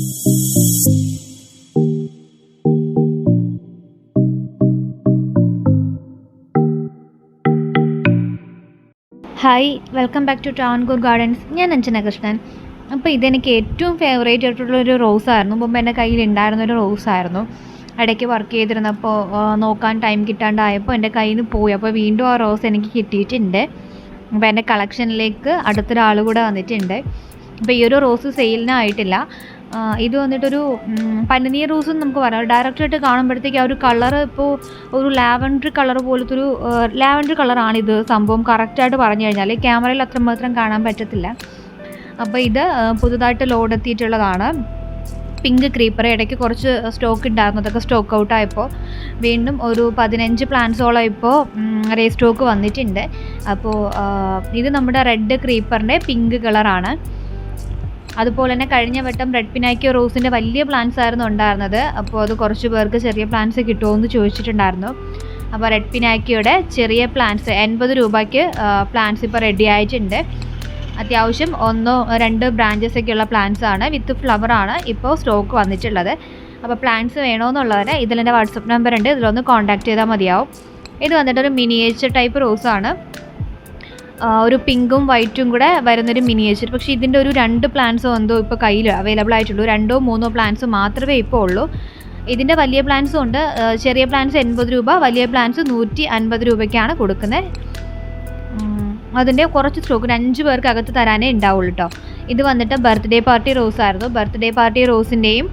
Hi, welcome back to Travancore Gardens. ഞാൻ അഞ്ജന കൃഷ്ണൻ. അപ്പോൾ ഇതെനിക്ക് ഏറ്റവും ഫേവറേറ്റ് ആയിട്ടുള്ളൊരു റോസായിരുന്നു. മുമ്പ് എൻ്റെ കയ്യിലുണ്ടായിരുന്നൊരു റോസായിരുന്നു. ഇടയ്ക്ക് വർക്ക് ചെയ്തിരുന്നപ്പോൾ നോക്കാൻ ടൈം കിട്ടാണ്ടായപ്പോൾ എൻ്റെ കയ്യിൽ നിന്ന് പോയി. അപ്പോൾ വീണ്ടും ആ റോസ് എനിക്ക് കിട്ടിയിട്ടുണ്ട്. അപ്പോൾ എൻ്റെ കളക്ഷനിലേക്ക് അടുത്തൊരാൾ കൂടെ വന്നിട്ടുണ്ട്. അപ്പോൾ ഈ ഒരു റോസ് സെയിലിനായിട്ടില്ല. ഇത് വന്നിട്ടൊരു പനിനീർ റോസ് എന്ന് നമുക്ക് പറയാം. ഡയറക്റ്റായിട്ട് കാണുമ്പോഴത്തേക്ക് ആ ഒരു കളറ് ഇപ്പോൾ ഒരു ലാവൻഡർ കളർ പോലത്തെ ഒരു ലാവൻഡർ കളറാണിത്. സംഭവം കറക്റ്റായിട്ട് പറഞ്ഞു കഴിഞ്ഞാൽ ക്യാമറയിൽ അത്രമാത്രം കാണാൻ പറ്റത്തില്ല. അപ്പോൾ ഇത് പുതുതായിട്ട് ലോഡ് എത്തിയിട്ടുള്ളതാണ്. പിങ്ക് ക്രീപ്പർ ഇടയ്ക്ക് കുറച്ച് സ്റ്റോക്ക് ഉണ്ടായിരുന്നു, അതൊക്കെ സ്റ്റോക്ക് ഔട്ടായപ്പോൾ വീണ്ടും ഒരു 15 പ്ലാന്റ്സോളം ഇപ്പോൾ റീസ്റ്റോക്ക് വന്നിട്ടുണ്ട്. അപ്പോൾ ഇത് നമ്മുടെ റെഡ് ക്രീപ്പറിൻ്റെ പിങ്ക് കളറാണ്. അതുപോലെ തന്നെ കഴിഞ്ഞ വട്ടം റെഡ് പിനാക്കിയോ റോസിൻ്റെ വലിയ പ്ലാന്റ്സ് ആയിരുന്നു ഉണ്ടായിരുന്നത്. അപ്പോൾ അത് കുറച്ച് പേർക്ക് ചെറിയ പ്ലാന്റ്സ് കിട്ടുമോ എന്ന് ചോദിച്ചിട്ടുണ്ടായിരുന്നു. അപ്പോൾ റെഡ് പിനാക്കിയോയുടെ ചെറിയ പ്ലാന്റ്സ് 80 രൂപയ്ക്ക് പ്ലാന്റ്സ് ഇപ്പോൾ റെഡി ആയിട്ടുണ്ട്. അത്യാവശ്യം 1-2 ബ്രാഞ്ചസൊക്കെയുള്ള പ്ലാന്റ്സ് ആണ്, വിത്ത് ഫ്ലവറാണ് ഇപ്പോൾ സ്റ്റോക്ക് വന്നിട്ടുള്ളത്. അപ്പോൾ പ്ലാന്റ്സ് വേണമെന്നുള്ളവരെ ഇതിലെൻ്റെ വാട്സപ്പ് നമ്പർ ഉണ്ട്, ഇതിലൊന്ന് കോൺടാക്ട് ചെയ്താൽ മതിയാവും. ഇത് വന്നിട്ടൊരു മിനിയേച്ചർ ടൈപ്പ് റോസാണ്. ഒരു പിങ്കും വൈറ്റും കൂടെ വരുന്നൊരു മിനിയേച്ചർ. പക്ഷേ ഇതിൻ്റെ ഒരു 2 പ്ലാന്റ്സോ എന്തോ ഇപ്പോൾ കയ്യിൽ അവൈലബിൾ ആയിട്ടുള്ളൂ. 2-3 പ്ലാന്റ്സ് മാത്രമേ ഇപ്പോൾ ഉള്ളൂ. ഇതിൻ്റെ വലിയ പ്ലാന്റ്സും ഉണ്ട്. ചെറിയ പ്ലാന്റ്സ് 80 രൂപ, വലിയ പ്ലാന്റ്സ് 150 രൂപയ്ക്കാണ് കൊടുക്കുന്നത്. അതിൻ്റെ കുറച്ച് സ്റ്റോക്ക് 5 പേർക്ക് അകത്ത് തരാനേ ഉണ്ടാവുള്ളൂ കേട്ടോ. ഇത് വന്നിട്ട് ബർത്ത്ഡേ പാർട്ടി റോസായിരുന്നു. ബർത്ത്ഡേ പാർട്ടി റോസിൻ്റെയും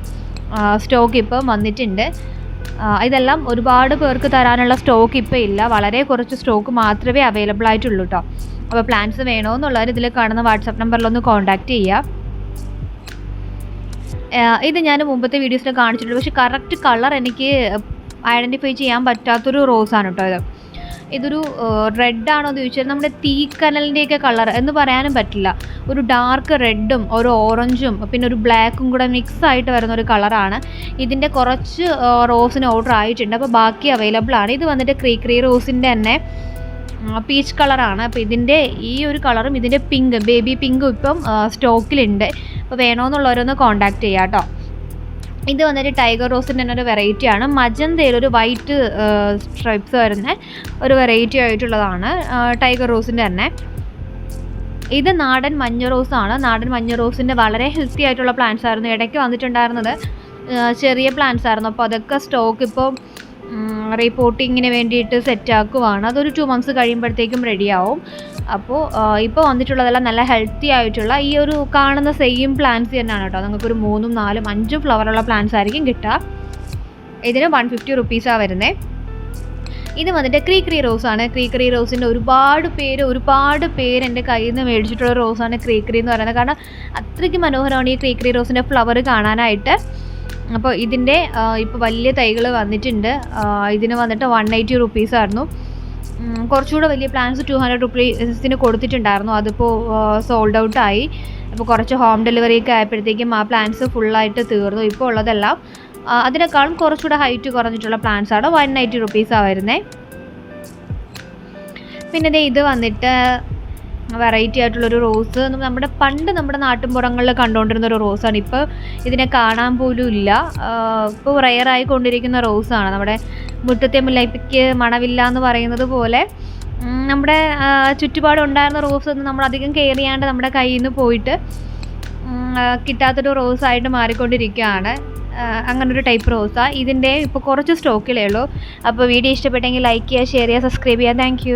സ്റ്റോക്ക് ഇപ്പം വന്നിട്ടുണ്ട്. ഇതെല്ലാം ഒരുപാട് പേർക്ക് തരാനുള്ള സ്റ്റോക്ക് ഇപ്പോൾ ഇല്ല, വളരെ കുറച്ച് സ്റ്റോക്ക് മാത്രമേ അവൈലബിൾ ആയിട്ടുള്ളൂ കേട്ടോ. അപ്പോൾ പ്ലാന്റ്സ് വേണമെന്നുള്ളവർ ഇതിൽ കാണുന്ന വാട്സപ്പ് നമ്പറിലൊന്ന് കോൺടാക്റ്റ് ചെയ്യുക. ഇത് ഞാൻ മുമ്പത്തെ വീഡിയോസിൽ കാണിച്ചിട്ടുണ്ട്, പക്ഷേ കറക്റ്റ് കളർ എനിക്ക് ഐഡൻറ്റിഫൈ ചെയ്യാൻ പറ്റാത്തൊരു റോസാണ് കേട്ടോ ഇത്. ഇതൊരു റെഡാണോ എന്ന് ചോദിച്ചാൽ നമ്മുടെ തീക്കനലിൻ്റെയൊക്കെ കളർ എന്ന് പറയാനും പറ്റില്ല. ഒരു ഡാർക്ക് റെഡും ഒരു ഓറഞ്ചും പിന്നെ ഒരു ബ്ലാക്കും കൂടെ മിക്സ് ആയിട്ട് വരുന്ന ഒരു കളറാണ്. ഇതിൻ്റെ കുറച്ച് റോസിന് ഓർഡർ ആയിട്ടുണ്ട്, അപ്പോൾ ബാക്കി അവൈലബിൾ ആണ്. ഇത് വന്നിട്ട് ക്രീ റോസിൻ്റെ തന്നെ പീച്ച് കളറാണ്. അപ്പോൾ ഇതിൻ്റെ ഈ ഒരു കളറും ഇതിൻ്റെ പിങ്ക് ബേബി പിങ്കും ഇപ്പം സ്റ്റോക്കിലുണ്ട്. അപ്പോൾ വേണമെന്നുള്ളവരൊന്ന് കോൺടാക്റ്റ് ചെയ്യാം കേട്ടോ. ഇത് വന്നിട്ട് ടൈഗർ റോസിൻ്റെ തന്നെ ഒരു വെറൈറ്റിയാണ്. മജന്തയിൽ ഒരു വൈറ്റ് സ്ട്രൈപ്സ് വരുന്ന ഒരു വെറൈറ്റി ആയിട്ടുള്ളതാണ് ടൈഗർ റോസിൻ്റെ തന്നെ. ഇത് നാടൻ മഞ്ഞ റോസാണ്. നാടൻ മഞ്ഞ റോസിൻ്റെ വളരെ ഹെൽത്തി ആയിട്ടുള്ള പ്ലാന്റ്സ് ആയിരുന്നു. ഇടയ്ക്ക് വന്നിട്ടുണ്ടായിരുന്നത് ചെറിയ പ്ലാന്റ്സ് ആയിരുന്നു. അപ്പോൾ അതൊക്കെ സ്റ്റോക്ക് ഇപ്പോൾ റിപ്പോർട്ടിങ്ങിന് വേണ്ടിയിട്ട് സെറ്റാക്കുവാണ്. അതൊരു 2 മന്ത്സ് കഴിയുമ്പോഴത്തേക്കും റെഡിയാവും. അപ്പോൾ ഇപ്പോൾ വന്നിട്ടുള്ളതെല്ലാം നല്ല ഹെൽത്തി ആയിട്ടുള്ള ഈ ഒരു കാണുന്ന സെയിം പ്ലാന്റ്സ് തന്നെയാണ് കേട്ടോ. നിങ്ങൾക്കൊരു 3, 4, 5 ഫ്ലവറുള്ള പ്ലാന്റ്സ് ആയിരിക്കും കിട്ടുക. ഇതിന് 150 റുപ്പീസാണ് വരുന്നത്. ഇത് വന്നിട്ട് ക്രീ റോസാണ്. ക്രീ റോസിൻ്റെ ഒരുപാട് പേര് എൻ്റെ കയ്യിൽ നിന്ന് മേടിച്ചിട്ടുള്ള റോസാണ് ക്രീ എന്ന് പറയുന്നത്. കാരണം അത്രയ്ക്ക് മനോഹരമാണ് ഈ ക്രീ റോസിൻ്റെ ഫ്ലവർ കാണാനായിട്ട്. അപ്പോൾ ഇതിൻ്റെ ഇപ്പോൾ വലിയ തൈകൾ വന്നിട്ടുണ്ട്. ഇതിന് വന്നിട്ട് 180 റുപ്പീസായിരുന്നു. കുറച്ചുകൂടെ വലിയ പ്ലാന്റ്സ് 200 റുപ്പീസിന് കൊടുത്തിട്ടുണ്ടായിരുന്നു. അതിപ്പോൾ സോൾഡ് ഔട്ടായി. അപ്പോൾ കുറച്ച് ഹോം ഡെലിവറിയൊക്കെ ആയപ്പോഴത്തേക്കും ആ പ്ലാന്റ്സ് ഫുള്ളായിട്ട് തീർന്നു. ഇപ്പോൾ ഉള്ളതെല്ലാം അതിനേക്കാളും കുറച്ചുകൂടെ ഹൈറ്റ് കുറഞ്ഞിട്ടുള്ള പ്ലാന്റ്സാണ് 180 റുപ്പീസാണ് വരുന്നത്. പിന്നെ ഇത് വന്നിട്ട് വെറൈറ്റി ആയിട്ടുള്ളൊരു റോസ്. പണ്ട് നമ്മുടെ നാട്ടിൻപുറങ്ങളിൽ കണ്ടുകൊണ്ടിരുന്ന ഒരു റോസാണ്. ഇപ്പോൾ ഇതിനെ കാണാൻ പോലും ഇല്ല. ഇപ്പോൾ റെയറായി കൊണ്ടിരിക്കുന്ന റോസാണ്. നമ്മുടെ മുറ്റത്തെ മുല്ലയ്ക്ക് മണമില്ല എന്ന് പറയുന്നത് പോലെ നമ്മുടെ ചുറ്റുപാടുണ്ടായിരുന്ന റോസൊന്നും നമ്മളധികം കെയർ ചെയ്യാണ്ട് നമ്മുടെ കയ്യിൽ നിന്ന് പോയിട്ട് കിട്ടാത്തൊരു റോസായിട്ട് മാറിക്കൊണ്ടിരിക്കുകയാണ്. അങ്ങനൊരു ടൈപ്പ് റോസാണ്. ഇതിൻ്റെ ഇപ്പോൾ കുറച്ച് സ്റ്റോക്കിലേ ഉള്ളൂ. അപ്പോൾ വീഡിയോ ഇഷ്ടപ്പെട്ടെങ്കിൽ ലൈക്ക് ചെയ്യുക, ഷെയർ ചെയ്യുക, സബ്സ്ക്രൈബ് ചെയ്യുക. താങ്ക്